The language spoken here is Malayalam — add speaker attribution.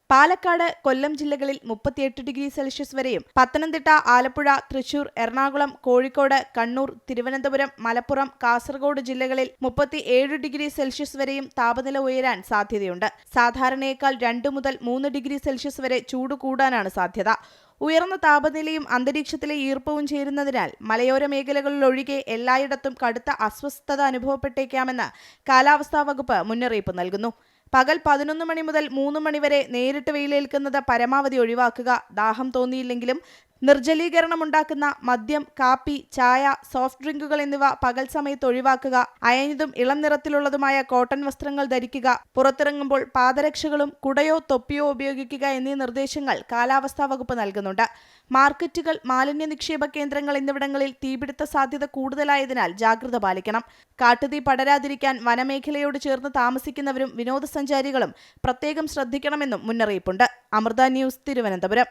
Speaker 1: പാലക്കാട്, കൊല്ലം ജില്ലകളിൽ 38 ഡിഗ്രി സെൽഷ്യസ് വരെയും പത്തനംതിട്ട, ആലപ്പുഴ, തൃശൂർ, എറണാകുളം, കോഴിക്കോട്, കണ്ണൂർ, തിരുവനന്തപുരം, മലപ്പുറം, കാസർഗോഡ് ജില്ലകളിൽ 37 ഡിഗ്രി സെൽഷ്യസ് വരെയും താപനില ഉയരാൻ സാധ്യതയുണ്ട്. സാധാരണയേക്കാൾ 2 മുതൽ 3 ഡിഗ്രി സെൽഷ്യസ് വരെ ചൂട് കൂടാനാണ് സാധ്യത. ഉയർന്ന താപനിലയും അന്തരീക്ഷത്തിലെ ഈർപ്പവും ചേരുന്നതിനാൽ മലയോര മേഖലകളിലൊഴികെ എല്ലായിടത്തും കടുത്ത അസ്വസ്ഥത അനുഭവപ്പെട്ടേക്കാമെന്ന് കാലാവസ്ഥാ വകുപ്പ് മുന്നറിയിപ്പ് നൽകുന്നു. പകൽ 11 മണി മുതൽ 3 മണി വരെ നേരിട്ട് വെയിലേൽക്കുന്നത് പരമാവധി ഒഴിവാക്കുക. ദാഹം തോന്നിയില്ലെങ്കിലും നിർജ്ജലീകരണമുണ്ടാക്കുന്ന മദ്യം, കാപ്പി, ചായ, സോഫ്റ്റ് ഡ്രിങ്കുകൾ എന്നിവ പകൽ സമയത്ത് ഒഴിവാക്കുക. അയഞ്ഞതും ഇളം നിറത്തിലുള്ളതുമായ കോട്ടൺ വസ്ത്രങ്ങൾ ധരിക്കുക. പുറത്തിറങ്ങുമ്പോൾ പാദരക്ഷകളും കുടയോ തൊപ്പിയോ ഉപയോഗിക്കുക എന്നീ നിർദ്ദേശങ്ങൾ കാലാവസ്ഥാ വകുപ്പ് നൽകുന്നുണ്ട്. മാർക്കറ്റുകൾ, മാലിന്യ നിക്ഷേപ കേന്ദ്രങ്ങൾ എന്നിവിടങ്ങളിൽ തീപിടുത്ത സാധ്യത കൂടുതലായതിനാൽ ജാഗ്രത പാലിക്കണം. കാട്ടുതീ പടരാതിരിക്കാൻ വനമേഖലയോട് ചേർന്ന് താമസിക്കുന്നവരും വിനോദസഞ്ചാരികളും പ്രത്യേകം ശ്രദ്ധിക്കണമെന്നും മുന്നറിയിപ്പുണ്ട്. അമൃത ന്യൂസ്, തിരുവനന്തപുരം.